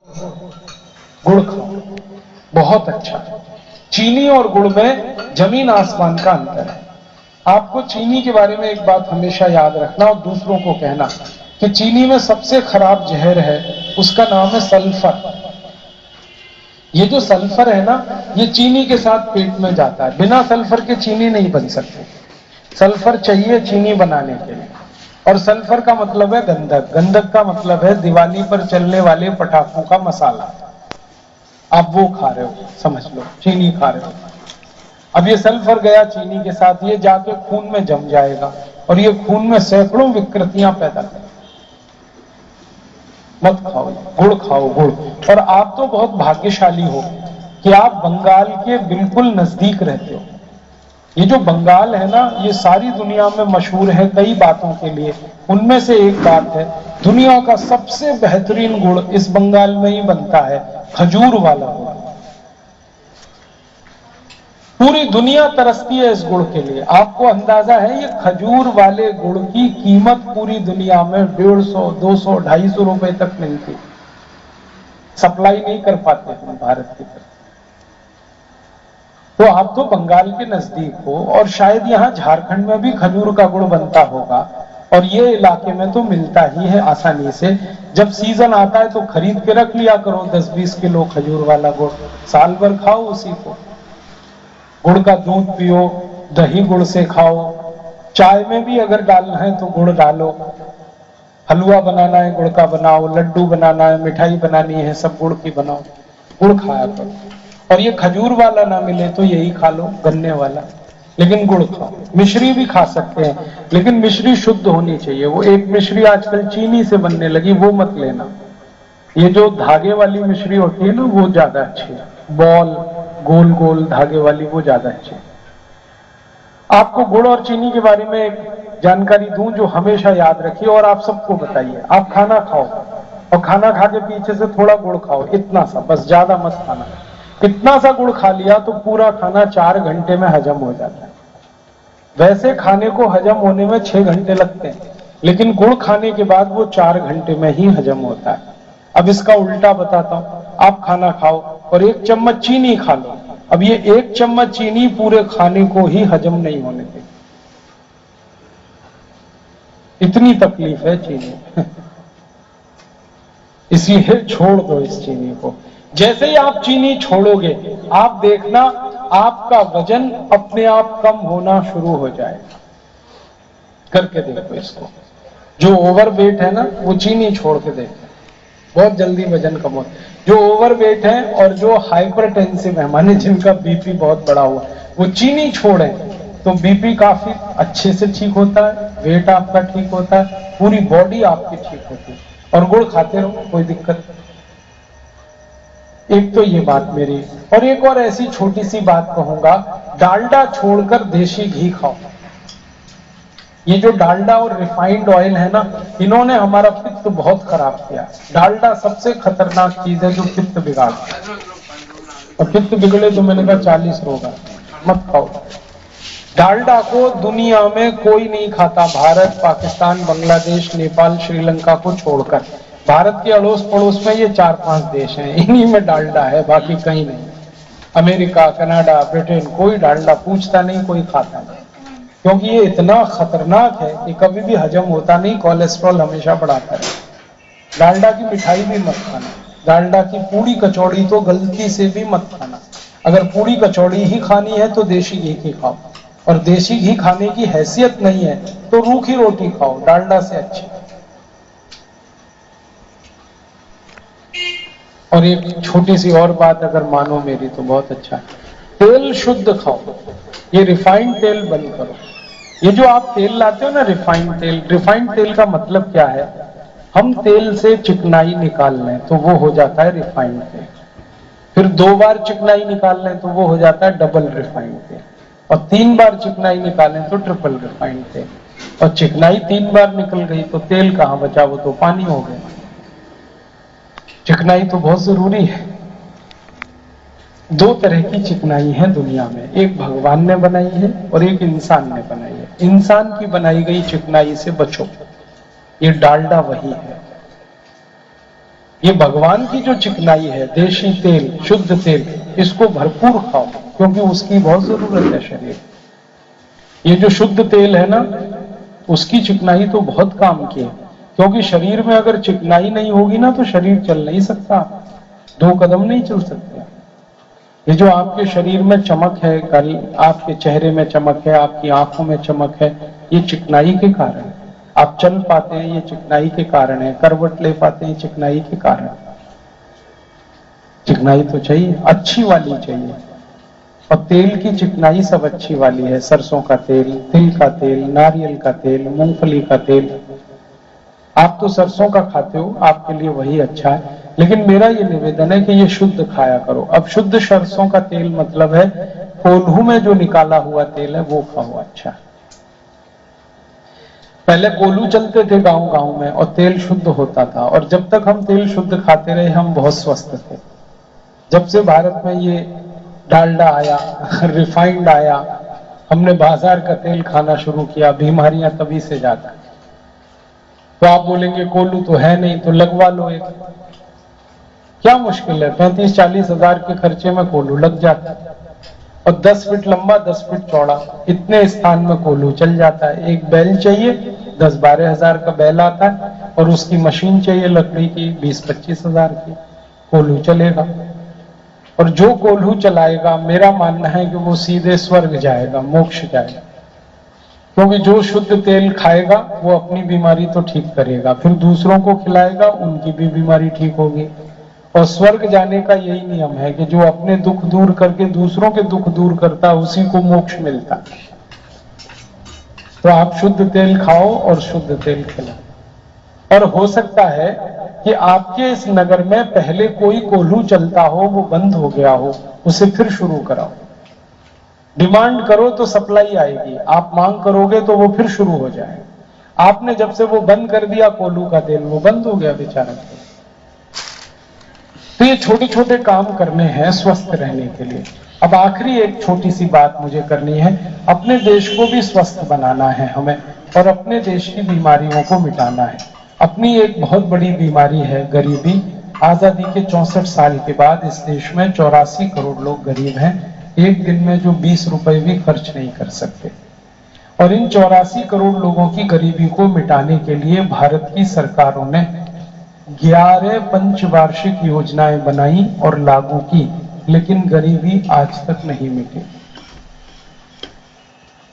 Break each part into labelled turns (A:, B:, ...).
A: गुड़ खाओ, बहुत अच्छा। चीनी और गुड़ में जमीन आसमान का अंतर है। आपको चीनी के बारे में एक बात हमेशा याद रखना और दूसरों को कहना कि चीनी में सबसे खराब जहर है, उसका नाम है सल्फर। ये जो सल्फर है ना, ये चीनी के साथ पेट में जाता है। बिना सल्फर के चीनी नहीं बन सकती। सल्फर चाहिए चीनी बनाने के लिए। और सल्फर का मतलब है गंधक, गंधक का मतलब है दिवाली पर चलने वाले पटाखों का मसाला। आप वो खा रहे हो, समझ लो चीनी खा रहे हो। अब ये सल्फर गया चीनी के साथ, ये जाके खून में जम जाएगा और ये खून में सैकड़ों विकृतियां पैदा करेगा। मत खाओ, गुड़ खाओ, गुड़। और आप तो बहुत भाग्यशाली हो कि आप बंगाल के बिल्कुल नजदीक रहते हो। ये जो बंगाल है ना, ये सारी दुनिया में मशहूर है कई बातों के लिए। उनमें से एक बात है, दुनिया का सबसे बेहतरीन गुड़ इस बंगाल में ही बनता है, खजूर वाला गुड़। पूरी दुनिया तरसती है इस गुड़ के लिए। आपको अंदाजा है ये खजूर वाले गुड़ की कीमत पूरी दुनिया में 150, 200, 250 रुपए तक मिलती। सप्लाई नहीं कर पाते हम भारत की तरफ। तो आप तो बंगाल के नजदीक हो और शायद यहाँ झारखंड में भी खजूर का गुड़ बनता होगा, और ये इलाके में तो मिलता ही है आसानी से। जब सीजन आता है तो खरीद के रख लिया करो 10-20 किलो खजूर वाला गुड़, साल भर खाओ उसी को। गुड़ का दूध पियो, दही गुड़ से खाओ, चाय में भी अगर डालना है तो गुड़ डालो। हलवा बनाना है गुड़ का बनाओ, लड्डू बनाना है, मिठाई बनानी है, सब गुड़ की बनाओ। गुड़ खाया करो। और ये खजूर वाला ना मिले तो यही खा लो, गन्ने वाला, लेकिन गुड़ खाओ। मिश्री भी खा सकते हैं, लेकिन मिश्री शुद्ध होनी चाहिए। वो एक मिश्री आजकल चीनी से बनने लगी, वो मत लेना। ये जो धागे वाली मिश्री होती है ना, वो ज्यादा अच्छी है। बॉल गोल गोल धागे वाली, वो ज्यादा अच्छी है। आपको गुड़ और चीनी के बारे में एक जानकारी दूं जो हमेशा याद रखिए और आप सबको बताइए। आप खाना खाओ और खाना खा के पीछे से थोड़ा गुड़ खाओ, इतना सा, बस ज्यादा मत खाना। इतना सा गुड़ खा लिया तो पूरा खाना 4 घंटे में हजम हो जाता है। वैसे खाने को हजम होने में 6 घंटे लगते हैं, लेकिन गुड़ खाने के बाद वो 4 घंटे में ही हजम होता है। अब इसका उल्टा बताता हूं। आप खाना खाओ और 1 चम्मच चीनी खा लो। अब ये 1 चम्मच चीनी पूरे खाने को ही हजम नहीं होने देगी। इतनी तकलीफ है चीनी। इसलिए छोड़ दो इस चीनी को। जैसे ही आप चीनी छोड़ोगे, आप देखना आपका वजन अपने आप कम होना शुरू हो जाएगा। करके देखो इसको। जो ओवरवेट है ना, वो चीनी छोड़ के देखो, बहुत जल्दी वजन कम होता है। जो ओवरवेट है और जो हाइपरटेंसिव है, माने जिनका बीपी बहुत बड़ा हुआ, वो चीनी छोड़े तो बीपी काफी अच्छे से ठीक होता है, वेट आपका ठीक होता है, पूरी बॉडी आपकी ठीक होती है। और गुड़ खाते रहो, कोई दिक्कत नहीं। एक तो ये बात मेरी। और एक और ऐसी छोटी सी बात कहूंगा, डालडा छोड़कर देशी घी खाओ। ये जो डालडा और रिफाइंड ऑयल है ना, इन्होंने हमारा पित्त बहुत खराब किया। डालडा सबसे खतरनाक चीज है जो पित्त बिगाड़ता है, और पित्त बिगड़े तो मैंने कहा 40 रोग है। मत खाओ डालडा को। दुनिया में कोई नहीं खाता, भारत, पाकिस्तान, बांग्लादेश, नेपाल, श्रीलंका को छोड़कर। भारत के अड़ोस पड़ोस में ये 4-5 देश हैं, इन्हीं में डालडा है, बाकी कहीं नहीं। अमेरिका, कनाडा, ब्रिटेन, कोई डालडा पूछता नहीं, कोई खाता नहीं, क्योंकि ये इतना खतरनाक है कि कभी भी हजम होता नहीं, कोलेस्ट्रॉल हमेशा बढ़ाता है। डालडा की मिठाई भी मत खाना, डालडा की पूड़ी कचौड़ी तो गलती से भी मत खाना। अगर पूड़ी कचौड़ी ही खानी है तो देशी घी की खाओ, और देशी घी खाने की हैसियत नहीं है तो रूखी रोटी खाओ, डालडा से अच्छी। और एक छोटी सी और बात अगर मानो मेरी तो बहुत अच्छा है, तेल शुद्ध खाओ। ये रिफाइंड तेल बंद करो। ये जो आप तेल लाते हो ना, रिफाइंड तेल का मतलब क्या है? हम तेल से चिकनाई निकाल लें तो वो हो जाता है रिफाइंड तेल, फिर 2 बार चिकनाई निकाल लें तो वो हो जाता है डबल रिफाइंड तेल, और 3 बार चिकनाई निकालें तो ट्रिपल रिफाइंड तेल। और चिकनाई 3 बार निकल गई तो तेल कहां बचा, वो तो पानी हो गया। चिकनाई तो बहुत जरूरी है। 2 तरह की चिकनाई है दुनिया में, एक भगवान ने बनाई है और एक इंसान ने बनाई है। इंसान की बनाई गई चिकनाई से बचो, ये डालडा वही है। ये भगवान की जो चिकनाई है, देशी तेल, शुद्ध तेल, इसको भरपूर खाओ, क्योंकि उसकी बहुत जरूरत है शरीर। ये जो शुद्ध तेल है ना, उसकी चिकनाई तो बहुत काम की है, क्योंकि शरीर में अगर चिकनाई नहीं होगी ना तो शरीर चल नहीं सकता, 2 कदम नहीं चल सकते। ये जो आपके शरीर में चमक है, कल आपके चेहरे में चमक है, आपकी आंखों में चमक है, ये चिकनाई के कारण है। आप चल पाते हैं, ये चिकनाई के कारण है। करवट ले पाते हैं, चिकनाई के कारण। चिकनाई तो चाहिए, अच्छी वाली चाहिए। और तेल की चिकनाई सब अच्छी वाली है। सरसों का तेल, तिल का तेल, नारियल का तेल, मूंगफली का तेल। आप तो सरसों का खाते हो, आपके लिए वही अच्छा है, लेकिन मेरा ये निवेदन है कि ये शुद्ध खाया करो। अब शुद्ध सरसों का तेल मतलब है कोल्हू में जो निकाला हुआ तेल है वो खाओ, अच्छा है। पहले कोल्हू चलते थे गांव गांव में और तेल शुद्ध होता था, और जब तक हम तेल शुद्ध खाते रहे हम बहुत स्वस्थ थे। जब से भारत में ये डालडा आया, रिफाइंड आया, हमने बाजार का तेल खाना शुरू किया, बीमारियां तभी से ज्यादा। तो आप बोलेंगे कोल्हू तो है नहीं, तो लगवा लो एक, क्या मुश्किल है, 35-40 हजार के खर्चे में कोल्हू लग जाता है। और 10 फीट लंबा 10 फीट चौड़ा, इतने स्थान में कोल्हू चल जाता है। एक बैल चाहिए, 10-12 हजार का बैल आता है, और उसकी मशीन चाहिए लकड़ी की 20-25 हजार की, कोल्हू चलेगा। और जो कोल्हू चलाएगा, मेरा मानना है कि वो सीधे स्वर्ग जाएगा, मोक्ष जाएगा, क्योंकि जो शुद्ध तेल खाएगा वो अपनी बीमारी तो ठीक करेगा, फिर दूसरों को खिलाएगा, उनकी भी बीमारी ठीक होगी। और स्वर्ग जाने का यही नियम है कि जो अपने दुख दूर करके दूसरों के दुख दूर करता है उसी को मोक्ष मिलता है। तो आप शुद्ध तेल खाओ और शुद्ध तेल खिलाओ। और हो सकता है कि आपके इस नगर में पहले कोई कोल्हू चलता हो, वो बंद हो गया हो, उसे फिर शुरू कराओ। डिमांड करो तो सप्लाई आएगी, आप मांग करोगे तो वो फिर शुरू हो जाएगा। आपने जब से वो बंद कर दिया कोल्हू का तेल, वो बंद हो गया बेचारा। तो ये छोटे छोटे काम करने हैं स्वस्थ रहने के लिए। अब आखिरी एक छोटी सी बात मुझे करनी है, अपने देश को भी स्वस्थ बनाना है हमें, और अपने देश की बीमारियों को मिटाना है। अपनी एक बहुत बड़ी बीमारी है गरीबी। आजादी के 64 साल के बाद इस देश में 84 करोड़ लोग गरीब हैं, एक दिन में जो 20 रुपए भी खर्च नहीं कर सकते। और इन 84 करोड़ लोगों की गरीबी को मिटाने के लिए भारत की सरकारों ने 11 पंचवार्षिक योजनाएं बनाई और लागू की, लेकिन गरीबी आज तक नहीं मिटी।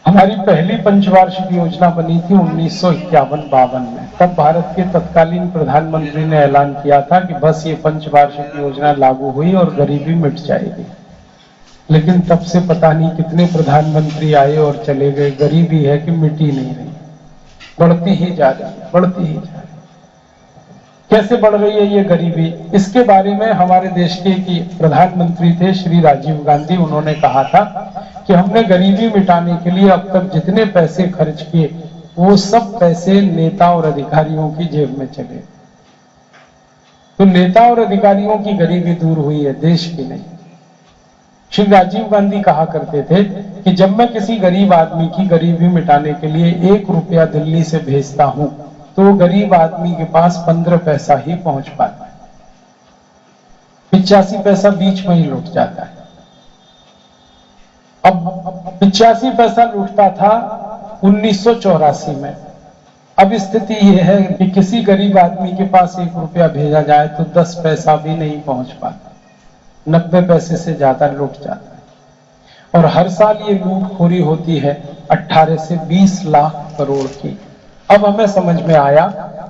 A: हमारी पहली पंचवार्षिक योजना बनी थी 1951-52 में। तब भारत के तत्कालीन प्रधानमंत्री ने ऐलान किया था कि बस ये पंचवार्षिक योजना लागू हुई और गरीबी मिट जाएगी। लेकिन तब से पता नहीं कितने प्रधानमंत्री आए और चले गए, गरीबी है कि मिटी नहीं रही, बढ़ती ही जा रही है, बढ़ती ही जा रही है। कैसे बढ़ रही है ये गरीबी, इसके बारे में हमारे देश के प्रधानमंत्री थे श्री राजीव गांधी, उन्होंने कहा था कि हमने गरीबी मिटाने के लिए अब तक जितने पैसे खर्च किए वो सब पैसे नेता और अधिकारियों की जेब में चले। तो नेता और अधिकारियों की गरीबी दूर हुई है, देश की नहीं। श्री राजीव गांधी कहा करते थे कि जब मैं किसी गरीब आदमी की गरीबी मिटाने के लिए 1 रुपया दिल्ली से भेजता हूं तो गरीब आदमी के पास 15 पैसा ही पहुंच पाता है, 85 पैसा बीच में ही लुट जाता है। अब 85 पैसा लूटता था 1984 में। अब स्थिति यह है कि किसी गरीब आदमी के पास 1 रुपया भेजा जाए तो 10 पैसा भी नहीं पहुंच पाता, 90 पैसे से ज्यादा लूट जाता है। और हर साल ये लूटखोरी होती है 18 से 20 लाख करोड़ की। अब हमें समझ में आया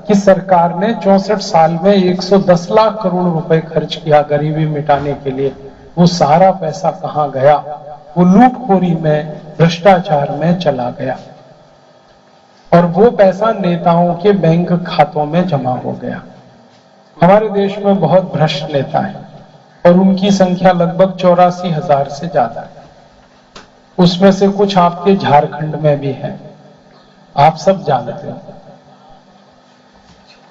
A: कि सरकार ने 64 साल में 110 लाख करोड़ रुपए खर्च किया गरीबी मिटाने के लिए। वो सारा पैसा कहां गया? वो लूटखोरी में, भ्रष्टाचार में चला गया, और वो पैसा नेताओं के बैंक खातों में जमा हो गया। हमारे देश में बहुत भ्रष्ट नेता है और उनकी संख्या लगभग 84,000 से ज्यादा है। उसमें से कुछ आपके झारखंड में भी है, आप सब जानते हो।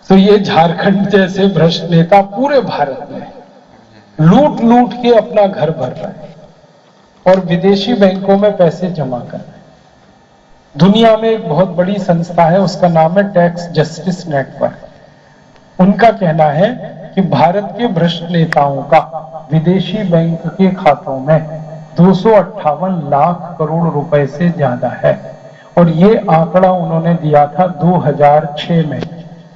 A: तो ये झारखंड जैसे भ्रष्ट नेता पूरे भारत में लूट लूट के अपना घर भर रहे हैं और विदेशी बैंकों में पैसे जमा कर रहे हैं। दुनिया में एक बहुत बड़ी संस्था है, उसका नाम है टैक्स जस्टिस नेटवर्क। उनका कहना है कि भारत के भ्रष्ट नेताओं का विदेशी बैंक के खातों में 258 लाख करोड़ रुपए से ज्यादा है, और ये आंकड़ा उन्होंने दिया था 2006 में,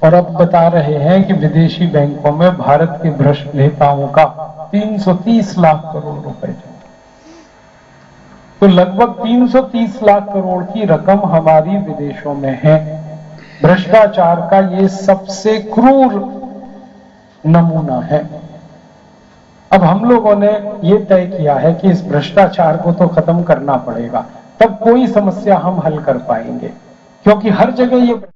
A: और अब बता रहे हैं कि विदेशी बैंकों में भारत के भ्रष्ट नेताओं का 330 लाख करोड़ रुपए। तो लगभग 330 लाख करोड़ की रकम हमारी विदेशों में है। भ्रष्टाचार का ये सबसे क्रूर नमूना है। अब हम लोगों ने ये तय किया है कि इस भ्रष्टाचार को तो खत्म करना पड़ेगा, तब कोई समस्या हम हल कर पाएंगे, क्योंकि हर जगह ये